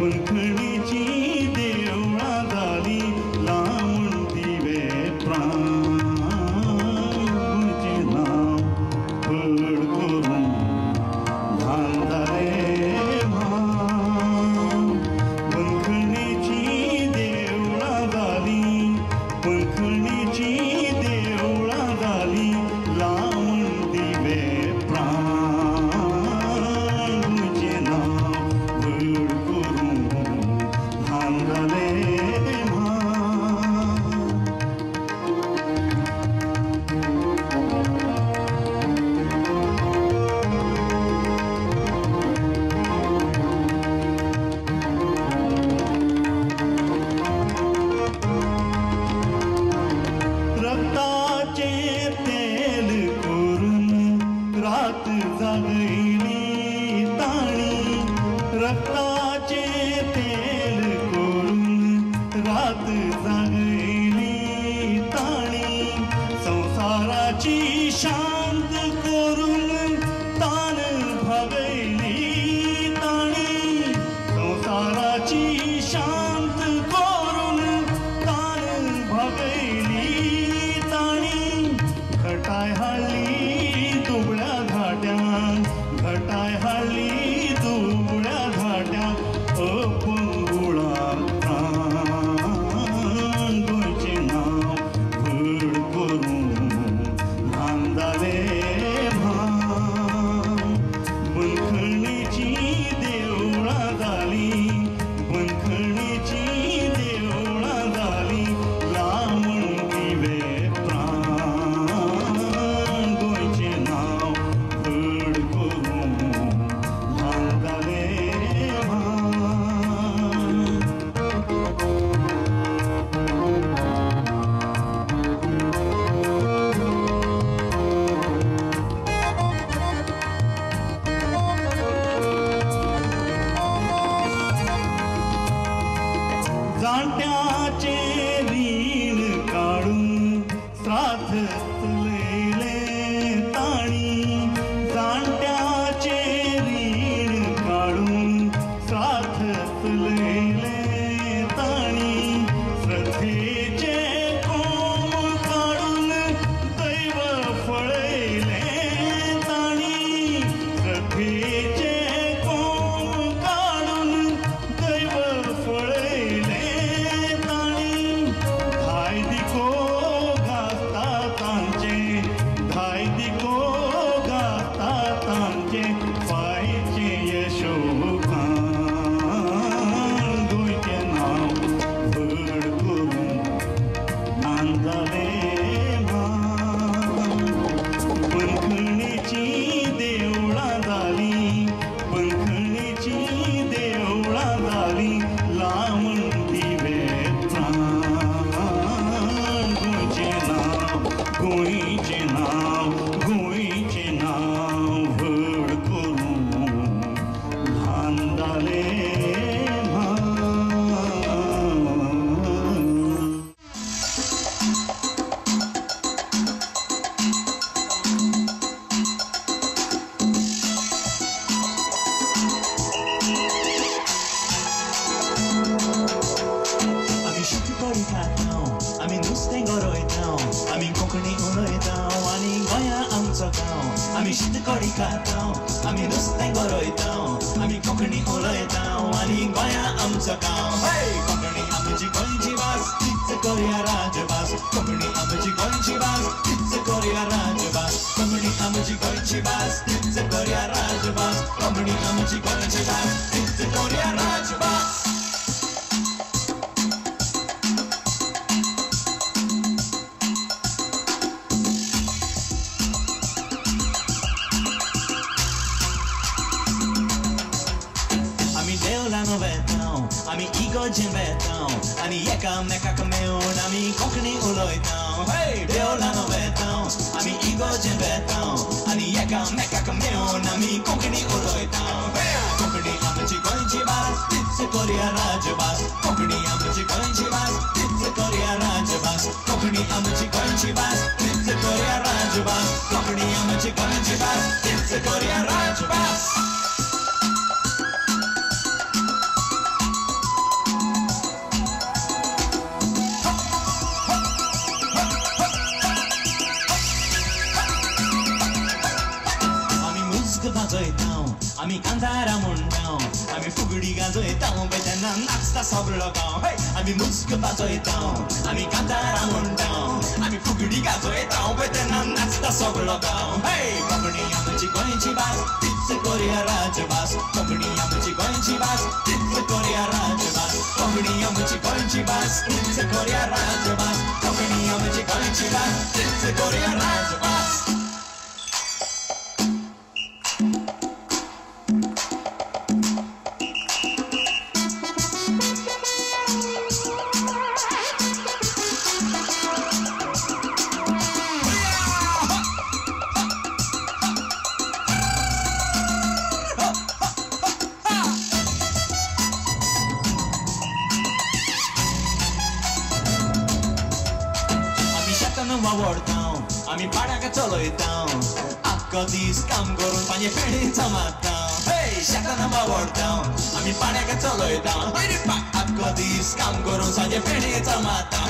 वंखणीची देवळा झाली लावून दिवे प्राण तुझे नाव फड करून धांदले वंखणीची देवळा झाली वंखणीची देवळा झाली लावून दिवे प्राण तुझे नाव फड करून धांदले रक्ताचे तेल करून रात जागली ताणी रक्ताचे तेल करून रात जागली ताणी संसाराची शांत करून तान भागली ताणी संसाराची शांत करून तान भागली घटाय हाळली दुबळ्या घाट्यान घटाय हाळली दुबळ्या घाट्यान अपंगुळार प्राण गोंयचे नाव फड करून धांदले वंखणीची देवळा झाली वंखणीची देवळा झाली लावून दिवे गोंयचे नाव फड करून धांदले जाणट्याचे रीण काढून श्राद्ध तुलेले ताणी जाणट्याचे रीण काढून श्राद्ध तुलेले ताणी श्रद्धेचे कोम काढून दैव फळले ताणी श्रद्धेचे कोम काढून दैव फळले धाय दिको गाता तांचे पायचे यशोगान गोंयचे नाव फड करून धांदले वंखणीची देवळा झाली वंखणीची देवळा झाली लावून दिवे प्राण गोंयचे नाव फड करून धांदले आमी शितकडी खातां आमी नुस्तें गरयतां आमी कोंकणी उलयतां आनी गोंया आमचो गांव आमी शितकडी खातां आमी नुस्तें गरयतां आमी कोंकणी उलयतां आनी गोंया आमचो गांव कोंकणी आमची गोंयची भास तीच करुया राजभास कोंकणी आमची गोंयची भास तीच करुया राजभास कोंकणी आमची गोंयची भास तीच करुया राजभास कोंकणी आमची गोंयची भास तीच करुया राजभास आमी इगोर्जेन वेतां आनी एकामेकाक मेळून आमी कोंकणी उलयतां देवळान वेतां आमी इगोर्जेन वेतां आनी एकामेकाक मेळून आमी कोंकणी उलयतां कोंकणी आमची गोंयची भास तीच करुया राजभास कोंकणी आमची गोंयची भास तीच करुया राजभास कोंकणी आमची गोंयची भास तीच करुया राजभास कोंकणी आमची गोंयची भास तीच करुया राजभास आमी कांतारा म्हणटाव आमी फुगडी गाजयताव पळय तेन्ना नाचता सगळो गांव आमी मुस्क वाजयताव आमी कांतारा म्हणटाव आमी फुगडी गाजयताव पळय तेन्ना नाचता सगळो गांव कोंकणी आमची गोंयची भास तीच करुया राजभास कोंकणी आमची गोंयची भास तीच करुया राजभास कोंकणी आमची गोंयची भास तीच करुया राजभास कोंकणी आमची गोंयची भास तीच करुया राजभास वावरताव आमी पाड्याक चलयताव आख्खो दीस काम करून पांचे फेणी जमाताव शेतान वावरताव आमी पाड्याक चलयताव आख्खो दीस काम करून सांजे फेणी जमाताव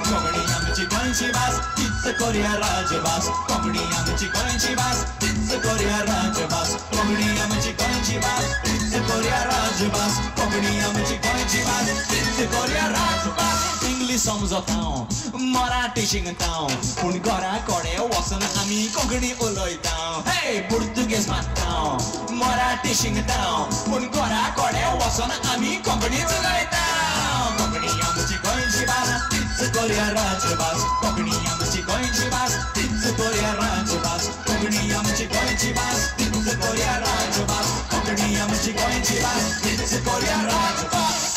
कोंकणी आमची गोंयची भास तीच करुया राजभास कोंकणी आमची गोंयची भास तीच करुया राजभास कोंकणी आमची गोंयची भास तीच करुया राजभास कोंकणी आमची गोंयची भास तीच करुया राजभास इंग्लीश समजताव मराठी शिकताव पूण घरा कोडे वचून आमी कोंकणी उलयताव पुर्तुगेज मारताव मराठी शिकताव पूण घरा कोडे वचून आमी कोंकणीच उलयताव कोंकणी आमची गोंयची भास तीच करुया राजभास कोंकणी आमची गोंयची भास तीच करुया राजभास कोंकणी आमची गोंयची भास तीच करुया राजभास कोंकणी आमची गोंयची भास तीच करुया राजभास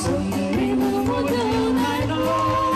Sonrimo, mudo,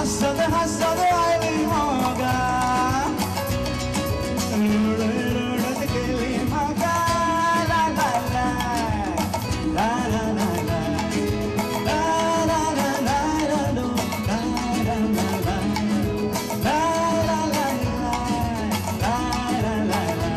हसद आइली मगा लुडत केली मगा ला ला ला ला ला ला ला ला ला ला ला ला लो ला ला ला ला ला ला ला ला ला ला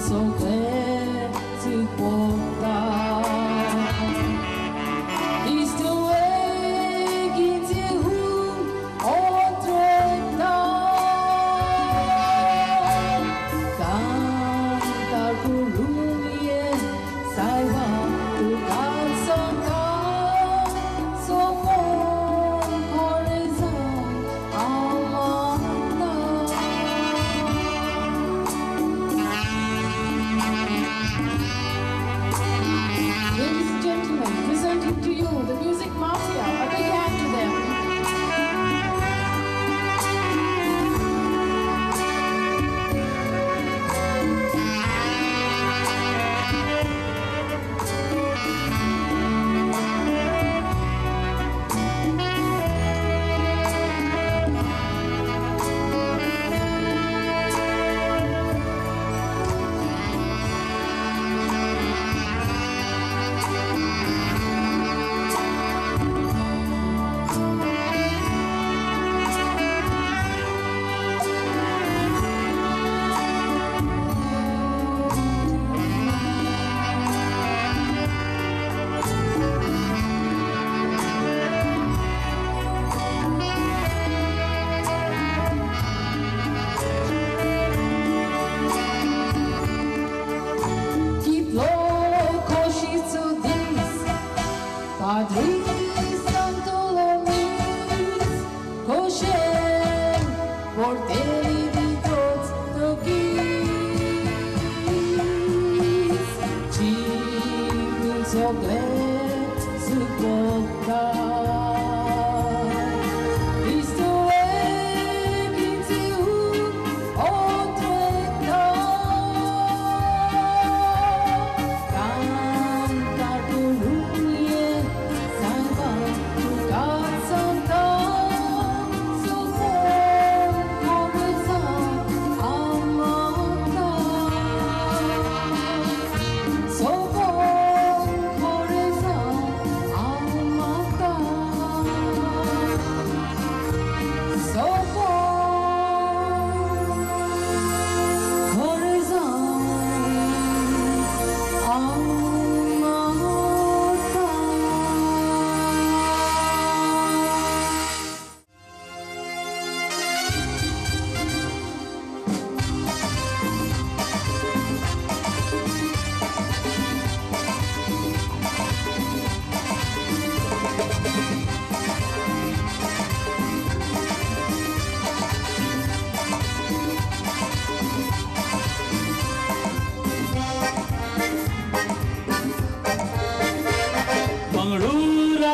So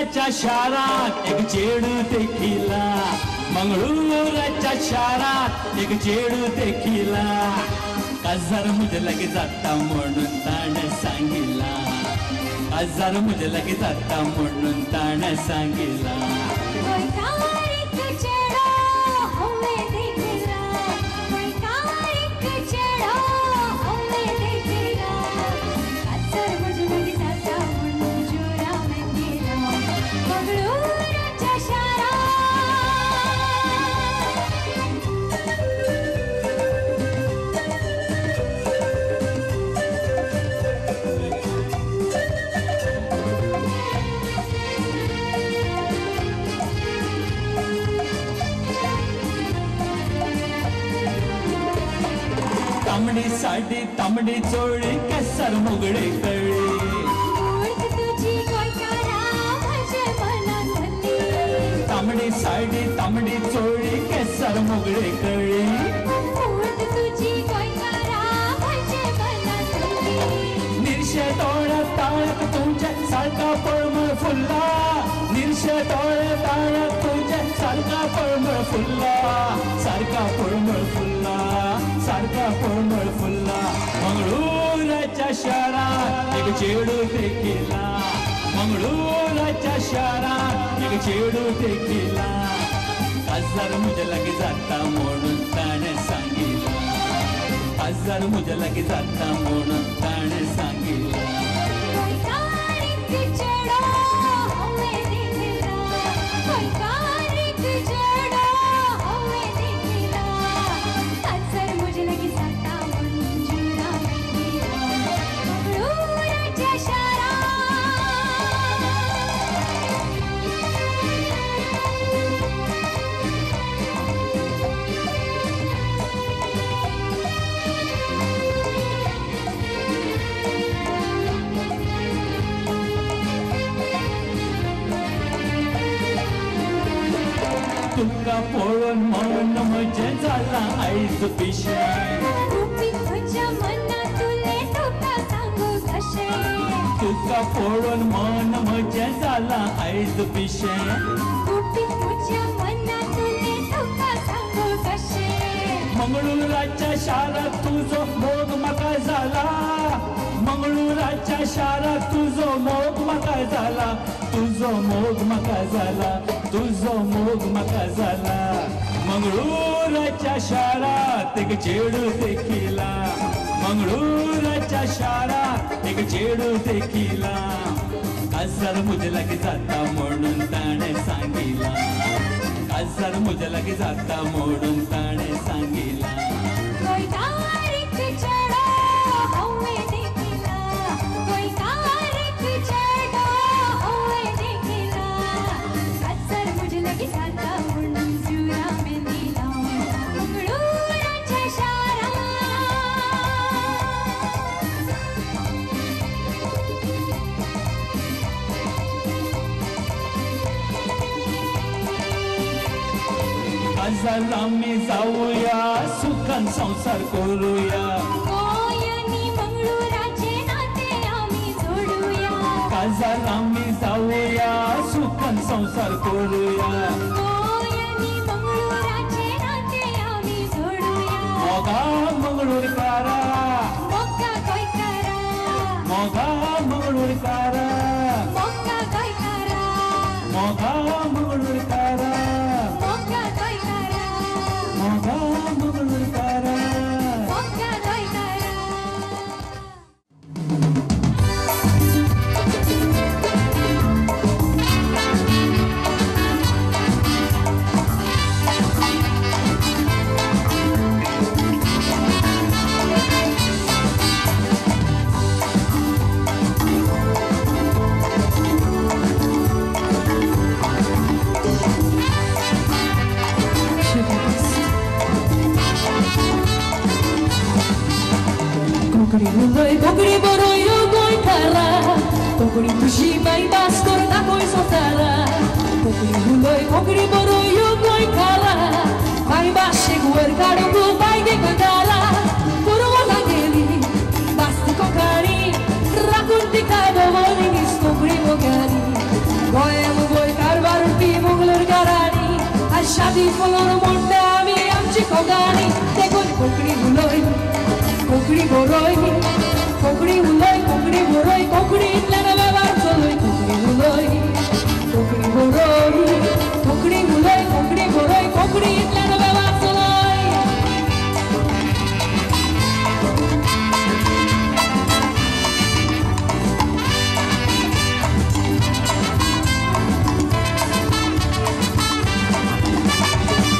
मंगळूराच्या शारात एक चेडू देखिला मंगळूराच्या शारात एक चेडू देखिला काजार मुझे लगे जाता म्हणून ताण सांगिला काजार मुझे लगे जाता म्हणून ताण सांगिला तांबडी साडी तांबडी चोळी केसर मुगडे कळी तांबडी साडी तांबडी चोळी केसर मुगडे कळी निर्शे डोळे ताळक तुझे सारखा पळमळ फुल्ला निर्शे डोळे ताळक तुझे सारखा पळमळ फुल्ला सारखा पळमळ फुल्ला सारखा पळमळ फुल्ला मंगळूराच्या शहरात एक चेडू देखिला मंगळूराच्या शहरात एक चेडू देखिला काजार मुझे लगे जाता म्हणून ताण सांगिला काजार मुझे लगे जाता म्हणून ताण सांगिला तुका पळून मन म्हजे जाला आयज पिशें तुका पळून मन म्हजे जाला आयज पिशें मंगळूराच्या शारात तुजो मोग म्हाका जाला मंगळूराच्या शारात तुजो मोग म्हाका जाला तुजो मोग म्हाका जाला तुजो मोग म्हाका जाला मंगळूराच्या शारात एक चेडू देखिला मंगळूराच्या शारात एक चेडू देखिला काजार मुझे लगे जाता म्हणून ताणे सांगिला काजार मुझे लगे जाता म्हणून ताणे सांगिला काजार आम्ही जाऊया सुखान संसार करूया काजार आम्ही जाऊया सुखान संसार करूया Moga मंगळूरकारा Moga मंगळूरकारा Moga मंगळूरकारा Moga मंगळूरकारा Ati follow montami amci kogani te kon kokri uloi kokri boroi kokri uloi kokri boroi kokri lana babar soloi kokri uloi kokri boroi kokri uloi kokri boroi kokri lana babar soloi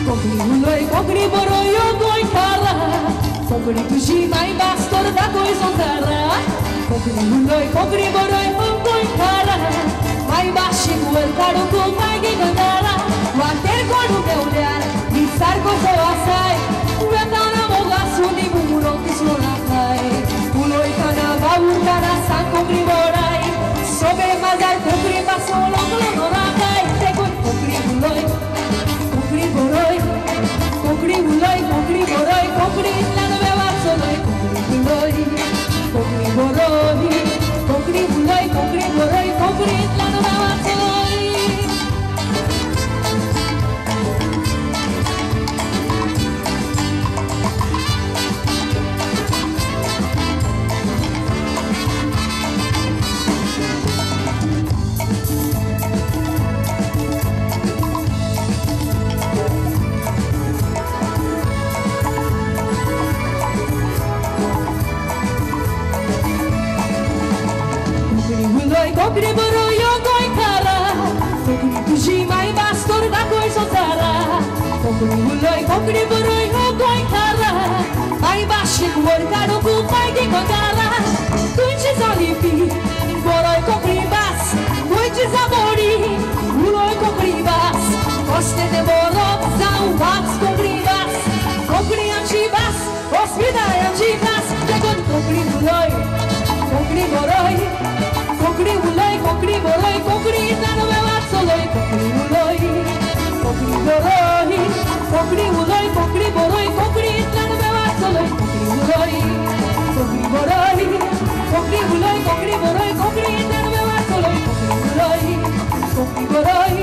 kokri uloi kokri boroi ogoi kara kokri tuji mai bastor da koi sontara kokri uloi kokri boroi ogoi kara mai bashi kuel karo ko mai ge gandara water ko nu de olhar disar ko so asai uetana moga suni bumuno kisona kai uloi kana baur kana san kokri borai sobe mazar kokri basolo kolona kai te kokri uloi kokri boroi kokri uloi kokri boroi kokri lana beba soloi kokri uloi kokri boroi kokri uloi kokri boroi kokri lana beba soloi kokri boroi ogoi kara kokri tuji mai bastor da koi sontara kokri uloi kokri boroi ogoi kara mai bashi kuor karo ku pai ge kondara tuji zalipi boroi kokri bas tuji zamori uloi kokri bas koste de borop zau bas kokri bas kokri amchi bas ospidai amchi bas te kon kokri uloi kokri boroi kokri uloi kokri boroi kokri lana beba soloi kokri uloi kokri boroi kokri uloi kokri boroi kokri lana beba soloi kokri uloi kokri boroi kokri uloi kokri boroi kokri lana beba soloi kokri uloi kokri boroi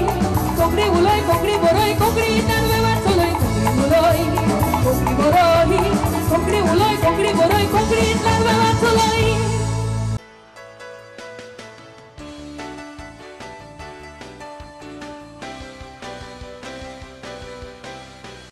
kokri uloi kokri boroi kokri lana beba soloi kokri uloi kokri boroi kokri uloi kokri boroi kokri lana